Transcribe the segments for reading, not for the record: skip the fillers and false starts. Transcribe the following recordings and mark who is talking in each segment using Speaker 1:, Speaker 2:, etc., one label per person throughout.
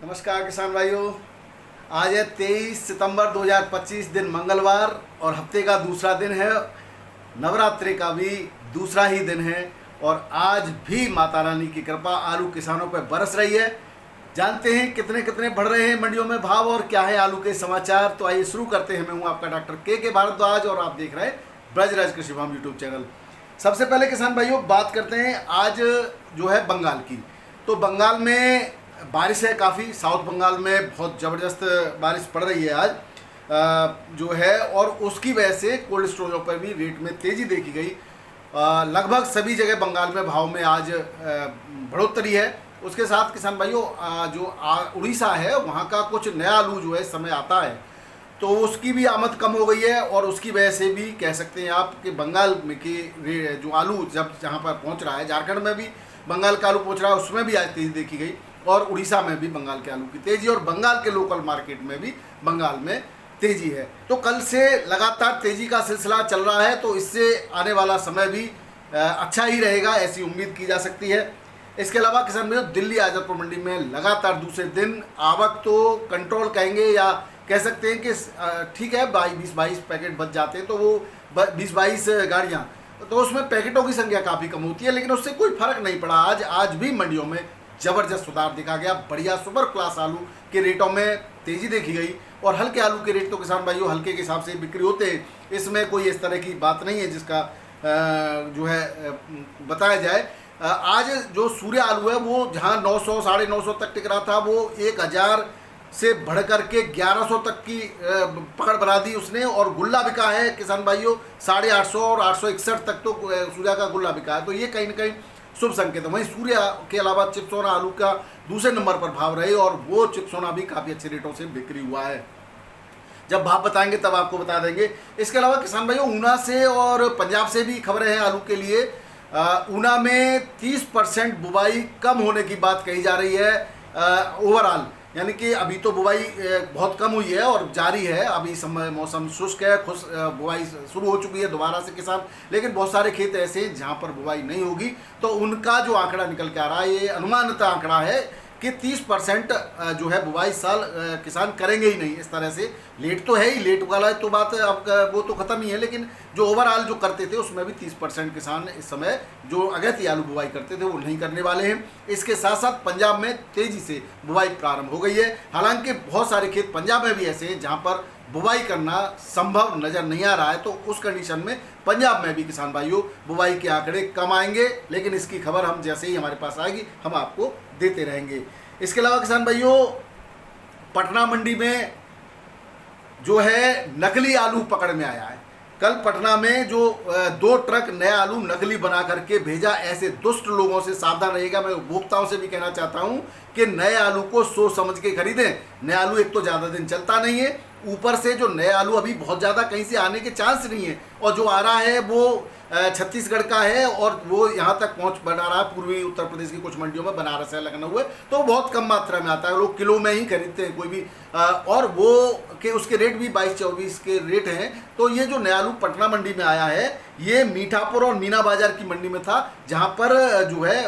Speaker 1: नमस्कार किसान भाइयों। आज है 23 सितंबर 2025, दिन मंगलवार और हफ्ते का दूसरा दिन है। नवरात्रि का भी दूसरा ही दिन है और आज भी माता रानी की कृपा आलू किसानों पर बरस रही है। जानते हैं कितने कितने बढ़ रहे हैं मंडियों में भाव और क्या है आलू के समाचार। तो आइए शुरू करते हैं। मैं हूं आपका डॉक्टर के भारद्वाज और आप देख रहे हैं ब्रजराज कृषि फार्म यूट्यूब चैनल। सबसे पहले किसान भाइयों बात करते हैं आज जो है बंगाल की। तो बंगाल में बारिश है काफ़ी। साउथ बंगाल में बहुत ज़बरदस्त बारिश पड़ रही है आज जो है, और उसकी वजह से कोल्ड स्टोरेजों पर भी रेट में तेज़ी देखी गई। लगभग सभी जगह बंगाल में भाव में आज बढ़ोतरी है। उसके साथ किसान भाइयों जो उड़ीसा है वहाँ का कुछ नया आलू जो है समय आता है तो उसकी भी आमद कम हो गई है और उसकी वजह से भी कह सकते हैं आप कि बंगाल में की जो आलू जब जहाँ पर पहुँच रहा है, झारखंड में भी बंगाल का आलू पहुँच रहा है, उसमें भी आज तेज़ी देखी गई और उड़ीसा में भी बंगाल के आलू की तेज़ी और बंगाल के लोकल मार्केट में भी बंगाल में तेज़ी है। तो कल से लगातार तेज़ी का सिलसिला चल रहा है, तो इससे आने वाला समय भी अच्छा ही रहेगा, ऐसी उम्मीद की जा सकती है। इसके अलावा किसान भाइयों दिल्ली आज़ादपुर मंडी में लगातार दूसरे दिन आवक तो कंट्रोल कहेंगे या कह सकते हैं कि ठीक है 20-22 पैकेट बच जाते हैं, तो वो 20-22 गाड़ियाँ, तो उसमें पैकेटों की संख्या काफ़ी कम होती है, लेकिन उससे कोई फर्क नहीं पड़ा। आज भी मंडियों में ज़बरदस्त सुधार देखा गया। बढ़िया सुपर क्लास आलू के रेटों में तेज़ी देखी गई और हल्के आलू के रेट तो किसान भाइयों हल्के के हिसाब से बिक्री होते हैं, इसमें कोई इस तरह की बात नहीं है जिसका जो है बताया जाए। आज जो सूर्य आलू है वो जहाँ 900 950 तक टिक रहा था, वो 1000 से बढ़ कर के 1100 तक की पकड़ बना दी उसने और गुल्ला बिका है किसान भाइयों 850 और 861 तक तो सूर्या का गुल्ला बिका है। तो ये कहीं ना कहीं शुभ संकेत है। वहीं सूर्या के अलावा चिपसोना आलू का दूसरे नंबर पर भाव रहे और वो चिपसोना भी काफ़ी अच्छे रेटों से बिक्री हुआ है। जब भाव बताएंगे तब आपको बता देंगे। इसके अलावा किसान भाइयों ऊना से और पंजाब से भी खबरें हैं आलू के लिए। ऊना में 30% बुवाई कम होने की बात कही जा रही है ओवरऑल, यानी कि अभी तो बुवाई बहुत कम हुई है और जारी है। अभी समय मौसम शुष्क है, बुवाई शुरू हो चुकी है दोबारा से किसान, लेकिन बहुत सारे खेत ऐसे हैं जहाँ पर बुवाई नहीं होगी। तो उनका जो आंकड़ा निकल के आ रहा है, ये अनुमानित आंकड़ा है कि 30% जो है बुवाई साल किसान करेंगे ही नहीं। इस तरह से लेट तो है ही, लेट वाला तो बात अब वो तो ख़त्म ही है, लेकिन जो ओवरऑल जो करते थे उसमें भी 30% किसान इस समय जो अगैती आलू बुवाई करते थे वो नहीं करने वाले हैं। इसके साथ साथ पंजाब में तेज़ी से बुवाई प्रारंभ हो गई है। हालांकि बहुत सारे खेत पंजाब में भी ऐसे हैं जहाँ पर बुवाई करना संभव नज़र नहीं आ रहा है, तो उस कंडीशन में पंजाब में भी किसान भाइयों बुवाई के आंकड़े कम आएंगे, लेकिन इसकी खबर हम जैसे ही हमारे पास आएगी हम आपको देते रहेंगे। इसके अलावा किसान भाइयों पटना मंडी में जो है नकली आलू पकड़ में आया है। कल पटना में जो 2 ट्रक नया आलू नकली बना करके भेजा, ऐसे दुष्ट लोगों से सावधान रहिएगा। मैं उपभोक्ताओं से भी कहना चाहता हूं कि नए आलू को सोच समझ के खरीदें। नया आलू एक तो ज़्यादा दिन चलता नहीं है, ऊपर से जो नया आलू अभी बहुत ज़्यादा कहीं से आने के चांस नहीं है, और जो आ रहा है वो छत्तीसगढ़ का है और वो यहाँ तक पहुँच बना रहा है। पूर्वी उत्तर प्रदेश की कुछ मंडियों में, बनारस है, लखनऊ है, तो बहुत कम मात्रा में आता है। लोग किलो में ही खरीदते हैं कोई भी, और वो के उसके रेट भी 22-24 के रेट हैं। तो ये जो नया आलू पटना मंडी में आया है, ये मीठापुर और मीना बाजार की मंडी में था, जहाँ पर जो है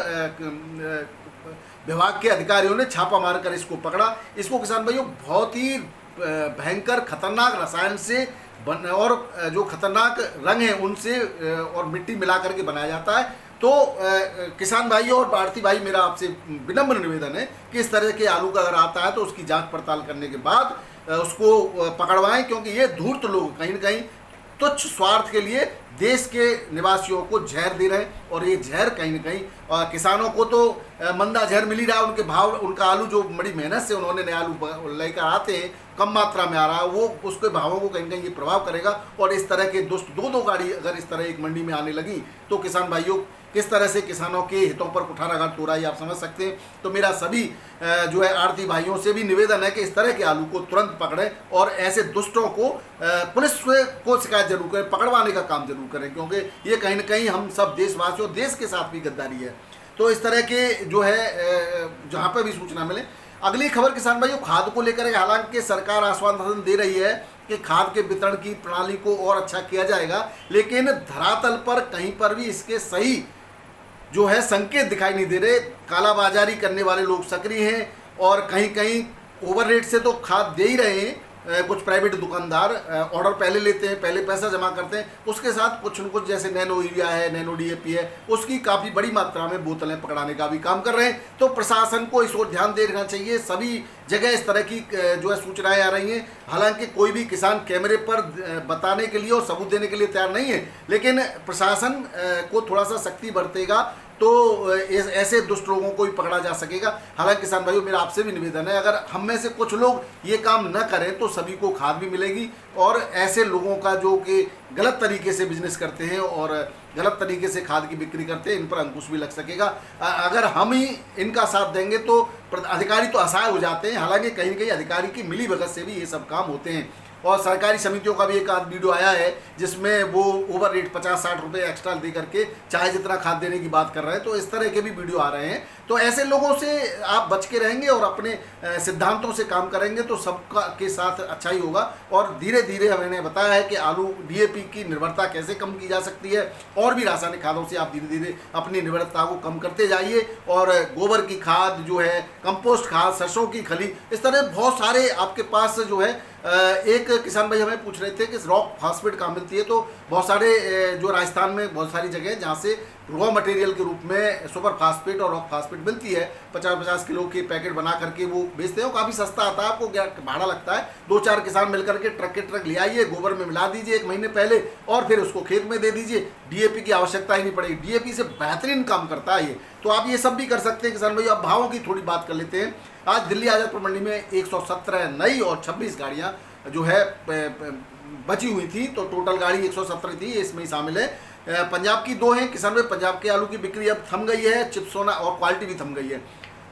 Speaker 1: विभाग के अधिकारियों ने छापा मारकर इसको पकड़ा। इसको किसान भाइयों बहुत ही भयंकर खतरनाक रसायन से और जो खतरनाक रंग हैं उनसे और मिट्टी मिला करके बनाया जाता है। तो किसान भाई और आढ़ती भाई, मेरा आपसे विनम्र निवेदन है कि इस तरह के आलू का अगर आता है तो उसकी जांच पड़ताल करने के बाद उसको पकड़वाएं, क्योंकि ये धूर्त लोग कहीं न कहीं तुच्छ स्वार्थ के लिए देश के निवासियों को जहर दे रहे हैं, और ये जहर कहीं न कहीं किसानों को तो मंदा जहर मिल ही रहा है। उनके भाव, उनका आलू जो बड़ी मेहनत से उन्होंने नया आलू लेकर आते हैं, कम मात्रा में आ रहा है, वो उसके भावों को कहीं न कहीं ये प्रभाव करेगा। और इस तरह के दुष्ट 2-2 गाड़ी अगर इस तरह एक मंडी में आने लगी तो किसान भाइयों किस तरह से किसानों के हितों पर कुठाराघात हो रहा है आप समझ सकते हैं। तो मेरा सभी जो है आढ़ती भाइयों से भी निवेदन है कि इस तरह के आलू को तुरंत पकड़ें और ऐसे दुष्टों को पुलिस को शिकायत जरूर करें, पकड़वाने का काम जरूर करें, क्योंकि ये कहीं ना कहीं हम सब देशवासियों, देश के साथ भी गद्दारी है। तो इस तरह के जो है जहाँ पर भी सूचना मिले। अगली खबर किसान भाइयों खाद को लेकर है। हालांकि सरकार आश्वासन दे रही है कि खाद के वितरण की प्रणाली को और अच्छा किया जाएगा, लेकिन धरातल पर कहीं पर भी इसके सही जो है संकेत दिखाई नहीं दे रहे। कालाबाजारी करने वाले लोग सक्रिय हैं और कहीं कहीं ओवर रेट से तो खाद दे ही रहे हैं। कुछ प्राइवेट दुकानदार ऑर्डर पहले लेते हैं, पहले पैसा जमा करते हैं, उसके साथ कुछ न कुछ जैसे नैनो यूरिया है, नैनो डीएपी है, उसकी काफ़ी बड़ी मात्रा में बोतलें पकड़ाने का भी काम कर रहे हैं। तो प्रशासन को इस ओर ध्यान देना चाहिए। सभी जगह इस तरह की जो है सूचनाएं आ रही हैं। हालांकि कोई भी किसान कैमरे पर बताने के लिए और सबूत देने के लिए तैयार नहीं है, लेकिन प्रशासन को थोड़ा सा सख्ती बरतेगा तो ऐसे दुष्ट लोगों को भी पकड़ा जा सकेगा। हालांकि किसान भाइयों, मेरा आपसे भी निवेदन है, अगर हम में से कुछ लोग ये काम न करें तो सभी को खाद भी मिलेगी और ऐसे लोगों का जो कि गलत तरीके से बिजनेस करते हैं और गलत तरीके से खाद की बिक्री करते हैं, इन पर अंकुश भी लग सकेगा। अगर हम ही इनका साथ देंगे तो अधिकारी तो असहाय हो जाते हैं। हालांकि कहीं न कहीं अधिकारी की मिली भगत से भी ये सब काम होते हैं। और सरकारी समितियों का भी एक आध वीडियो आया है जिसमें वो ओवर रेट 50-60 रुपये एक्स्ट्रा दे करके चाहे जितना खाद देने की बात कर रहे हैं। तो इस तरह के भी वीडियो आ रहे हैं। तो ऐसे लोगों से आप बच के रहेंगे और अपने सिद्धांतों से काम करेंगे तो सबका के साथ अच्छा ही होगा। और धीरे धीरे मैंने बताया है कि आलू डीएपी की निर्भरता कैसे कम की जा सकती है और भी रासायनिक खादों से आप धीरे धीरे अपनी निर्भरता को कम करते जाइए। और गोबर की खाद जो है, कंपोस्ट खाद, सरसों की खली, इस तरह बहुत सारे आपके पास जो है। एक किसान भाई हमें पूछ रहे थे कि रॉक फास्फेट कहाँ मिलती है। तो बहुत सारे जो राजस्थान में बहुत सारी जगह जहाँ से रॉ मटेरियल के रूप में सुपर फास्फेट और रॉक फास्फेट मिलती है। 50-50 किलो के पैकेट बना करके वो बेचते हैं। काफ़ी सस्ता आता है, आपको भाड़ा लगता है। 2-4 किसान मिलकर के ट्रक के ट्रक ले आइए, गोबर में मिला दीजिए 1 महीने पहले और फिर उसको खेत में दे दीजिए। डीएपी की आवश्यकता ही नहीं पड़ेगी। डीएपी से बेहतरीन काम करता है ये। तो आप ये सब भी कर सकते हैं किसान भाई। अब भावों की थोड़ी बात कर लेते हैं। आज दिल्ली आजादपुर मंडी में 117 नई और 26 गाड़ियाँ जो है बची हुई थी। तो टोटल गाड़ी 117 थी, इसमें ही शामिल है। पंजाब की 2 हैं किसान भाई। पंजाब के आलू की बिक्री अब थम गई है। चिप्सोना और क्वालिटी भी थम गई है।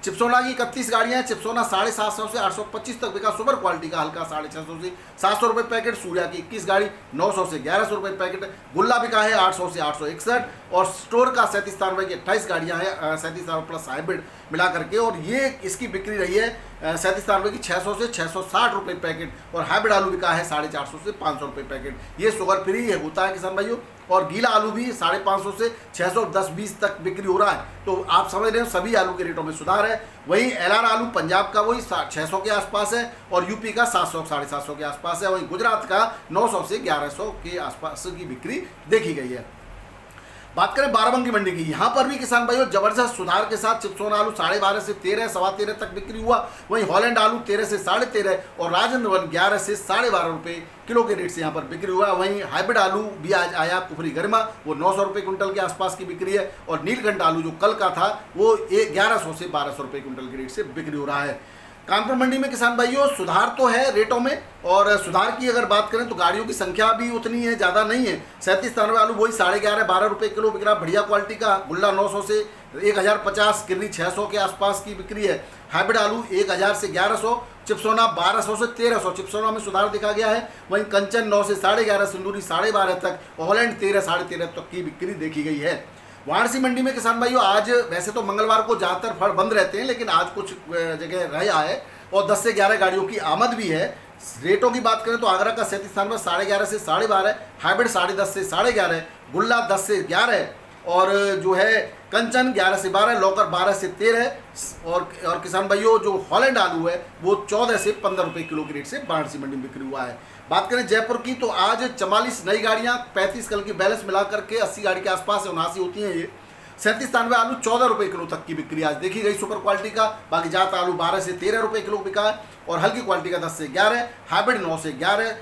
Speaker 1: चिप्सोना की 31 गाड़ियाँ हैं। चिप्सोना 750 से 825 तक बिका। सुपर क्वालिटी का हल्का 650 से 700 रुपये पैकेट। सूर्या की 21 गाड़ी 900 से 1100 रुपये पैकेट। गुल्ला बिका है 800 से 861। और स्टोर का 37 की 28 गाड़ियाँ हैं, 37 प्लस हाइब्रिड मिला करके। और ये इसकी बिक्री रही है 37 की 600 से 660 रुपये पैकेट। और हाइब्रिड आलू बिका है 450 से 500 रुपये पैकेट। ये शुगर फ्री है होता है किसान भाइयों। और गीला आलू भी 550 से 610-20 तक बिक्री हो रहा है। तो आप समझ रहे हो सभी आलू के रेटों में सुधार है। वहीं एलआर आलू पंजाब का वही 600 के आसपास है और यूपी का 700-750 के आसपास है। वहीं गुजरात का 900 से 1100 के आसपास की बिक्री देखी गई है। बात करें बाराबंकी मंडी की, यहाँ पर भी किसान भाइयों जबरदस्त सुधार के साथ चिप्सोना आलू 12.5 से 13, 13.25 तक बिक्री हुआ। वहीं हॉलैंड आलू 13 से 13.5 और राजेंद्र वन 11 से 12.5 रुपये किलो के रेट से यहाँ पर बिक्री हुआ। वहीं हाइब्रिड आलू भी आज आया कुफरी गरिमा, वो 900 रुपये कुंटल के आसपास की बिक्री है। और नीलकंठ आलू जो कल का था वो 1100 से 1200 रुपये कुंटल के रेट से बिक्री हो रहा है। कानपुर मंडी में किसान भाइयों सुधार तो है रेटों में। और सुधार की अगर बात करें तो गाड़ियों की संख्या भी उतनी है, ज़्यादा नहीं है। 37 आलू वही 11.5-12 रुपये किलो बिक रहा। बढ़िया क्वालिटी का गुल्ला 900 से 1050, किन्नी 600 के आसपास की बिक्री है। हाइब्रिड आलू 1000 से 1100, चिप्सोना 1200 से 1300, चिप्सोना में सुधार दिखा गया है। वहीं कंचन 9 से 11.5, सिंदूरी 12.5 तक, हॉलैंड 13-13.5 तक की बिक्री देखी गई है। वाराणसी मंडी में किसान भाइयों आज वैसे तो मंगलवार को ज़्यादातर फल बंद रहते हैं, लेकिन आज कुछ जगह रहा है और 10 से 11 गाड़ियों की आमद भी है। रेटों की बात करें तो आगरा का 37 11.5 से 12.5, हाइब्रिड 10.5 से 11.5, गुल्ला 10 से 11 और जो है कंचन 11 से 12, लौकर 12 से 13 और किसान भाइयों जो हॉलैंड आलू है वो 14 से 15 रुपये किलो के रेट से वाराणसी मंडी में बिक्री हुआ है। बात करें जयपुर की तो आज 44 नई गाड़ियां, 35 कल की बैलेंस मिला करके 80 गाड़ी के आसपास 79 होती हैं। ये 37 आलू 14 रुपये किलो तक की बिक्री आज देखी गई सुपर क्वालिटी का। बाकी जात आलू 12 से 13 रुपये किलो बिका है और हल्की क्वालिटी का 10 से 11, हाइब्रिड 9 से 11,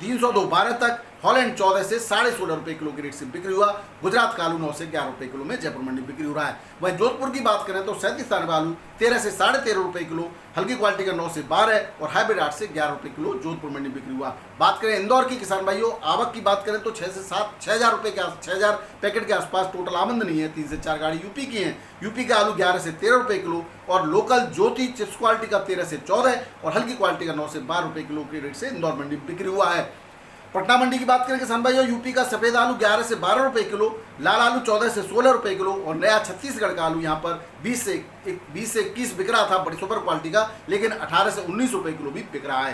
Speaker 1: 302 12 तक, हॉलैंड 14 से 16.5 रुपये किलो के रेट से बिक्री हुआ। गुजरात का आलू 9 से 11 रुपये किलो में जयपुर मंडी बिक्री हो रहा है। वहीं जोधपुर की बात करें तो 37 आलू 13 से 13.5 रुपये किलो, हल्की क्वालिटी का 9 से 12 और हाइब्रिड 8 से 11 रुपये किलो जोधपुर मंडी बिक्री हुआ। बात करें इंदौर की किसान भाइयों, आवक की बात करें तो 6 से 6,000 रुपये के 6,000 पैकेट के आसपास टोटल आमदनी है। 3 से 4 गाड़ी यूपी की हैं। यूपी का आलू 11 से 13 रुपये किलो और लोकल ज्योति चिप्स क्वालिटी का 13 से 14 और हल्की क्वालिटी का 9 से 12 रुपये किलो के रेट से इंदौर मंडी बिक्री हुआ है। पटना मंडी की बात करें किसान भाइयों, यूपी का सफेद आलू 11 से 12 रुपये किलो, लाल आलू 14 से 16 रुपये किलो और नया छत्तीसगढ़ का आलू यहाँ पर 20 से 21 बिक रहा था बड़ी सुपर क्वालिटी का, लेकिन 18 से 19 रुपये किलो भी बिक रहा है।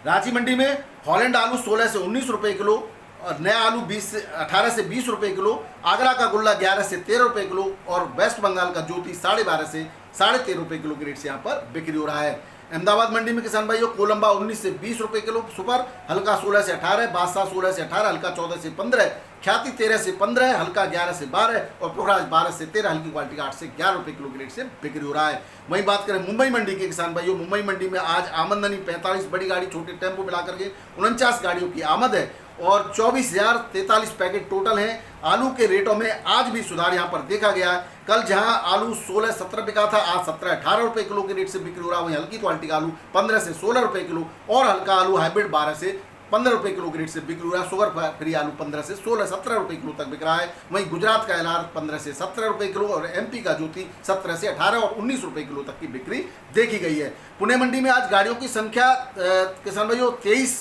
Speaker 1: रांची मंडी में हॉलैंड आलू 16 से 19 रुपये किलो, और नया आलू 18 से 20 रुपये किलो, आगरा का गुल्ला 11 से 13 रुपये किलो और वेस्ट बंगाल का ज्योति 12.5 से 13.5 रुपये किलो के रेट से यहाँ पर बिक्री हो रहा है। अहमदाबाद मंडी में किसान भाइयों कोलंबा 19 से 20 रुपये किलो सुपर, हल्का 16 से 18, बादशाह 16 से 18, हल्का 14 से 15, ख्याति 13 से 15, हल्का 11 से 12 और पुखराज 12 से 13, हल्की क्वालिटी का 8 से 11 रुपये किलो के रेट से बिक्री हो रहा है। वहीं बात करें मुंबई मंडी के किसान भाइयों, मुंबई मंडी में आज आमदनी 45 बड़ी गाड़ी छोटे टेम्पो मिलाकर के 49 गाड़ियों की आमद है और 24,043 पैकेट टोटल हैं। आलू के रेटों में आज भी सुधार यहां पर देखा गया है। कल जहां आलू 16-17 बिका था, आज 17-18 रुपये किलो के रेट से बिक्री हो रहा है। वहीं हल्की क्वालिटी का आलू 15 से 16 रुपये किलो और हल्का आलू हाइब्रिड 12 से 15 रुपये किलो के रेट से बिक्री हो रहा है। शुगर फ्री आलू 15 से 16-17 रुपये किलो तक बिक रहा है। वहीं गुजरात का एलआर 15 से 17 रुपये किलो और एमपी का ज्योति 17 से 18 और 19 रुपये किलो तक की बिक्री देखी गई है। पुणे मंडी में आज गाड़ियों की संख्या किसान भाइयों 23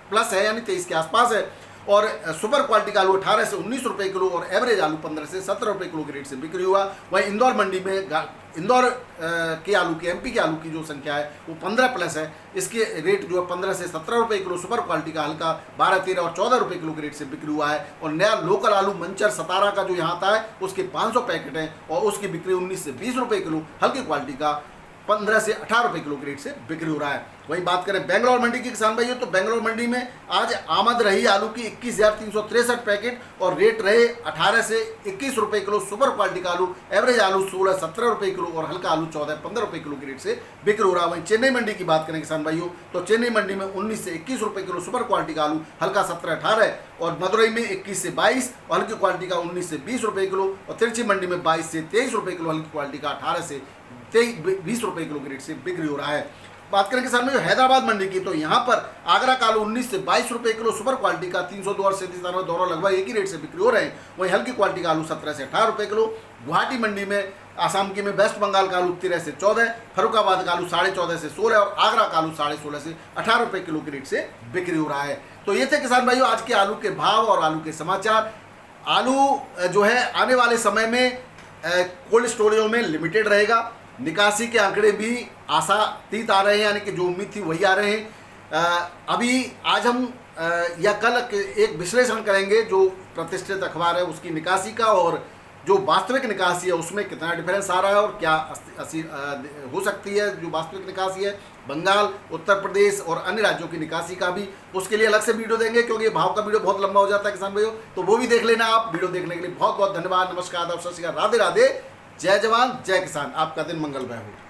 Speaker 1: प्लस है, यानी 23 के आसपास है और सुपर क्वालिटी का आलू 18 से 19 रुपये किलो और एवरेज आलू 15 से 17 रुपये किलो के रेट से बिक्री हुआ। वहीं इंदौर मंडी में इंदौर के आलू की, एमपी के आलू की जो संख्या है वो 15 प्लस है। इसके रेट जो है 15 से 17 रुपये किलो सुपर क्वालिटी का, हल्का 12-13 और 14 रुपये किलो के रेट से बिक्री हुआ है। और नया लोकल आलू मंचर 17 का जो यहाँ आता है उसके 500 पैकेट हैं और उसकी बिक्री 19 से 20 रुपये किलो, हल्की क्वालिटी का 15 से 18 रुपये किलो के रेट से बिक्री हो रहा है। वहीं बात करें बेंगलोर मंडी की किसान भाइयों, तो बेंगलोर मंडी में आज आमद रही आलू की 21,363 पैकेट और रेट रहे 18 से 21 रुपये किलो सुपर क्वालिटी का आलू, एवरेज आलू 16-17 रुपये किलो और हल्का आलू 14-15 रुपये किलो के रेट से बिक्री हो रहा है। वहीं चेन्नई मंडी की बात करें किसान भाइयों, तो चेन्नई मंडी में 19 से 21 रुपये किलो सुपर क्वालिटी का आलू, हल्का 17-18 और मदुरई में 21 से 22 और हल्की क्वालिटी का 19 से 20 रुपये किलो और तिरछी मंडी में 22 से 23 रुपये किलो, हल्की क्वालिटी का 18 से 20 रुपये किलो के रेट से बिक्री हो रहा है। बात करें किसान भाइयों हैदराबाद मंडी की, तो यहाँ पर आगरा का आलू 19 से 22 रुपये किलो सुपर क्वालिटी का 302 और 37 दोनों लगभग एक ही रेट से बिक्री हो रहे हैं। वहीं हल्की क्वालिटी का आलू 17 से 18 रुपये किलो। गुवाहाटी मंडी में आसाम की में वेस्ट बंगाल का आलू 13 से 14, फरुखाबाद का आलू 14.5 से 16 और आगरा का आलू 16.5 से 18 रुपये किलो के रेट से बिक्री हो रहा है। तो ये थे किसान भाइयों आज के आलू के भाव और आलू के समाचार। आलू जो है आने वाले समय में कोल्ड स्टोरेज में लिमिटेड रहेगा। निकासी के आंकड़े भी आशातीत आ रहे हैं, यानी कि जो उम्मीद थी वही आ रहे हैं। अभी आज हम या कल एक विश्लेषण करेंगे जो प्रतिष्ठित अखबार है उसकी निकासी का और जो वास्तविक निकासी है उसमें कितना डिफरेंस आ रहा है और क्या हो सकती है जो वास्तविक निकासी है बंगाल, उत्तर प्रदेश और अन्य राज्यों की निकासी का भी। उसके लिए अलग से वीडियो देंगे क्योंकि ये भाव का वीडियो बहुत लंबा हो जाता है किसान भाइयों, तो वो भी देख लेना आप। वीडियो देखने के लिए बहुत बहुत धन्यवाद। नमस्कार, सत श्री अकाल, राधे राधे, जय जवान जय किसान। आपका दिन मंगलमय हो।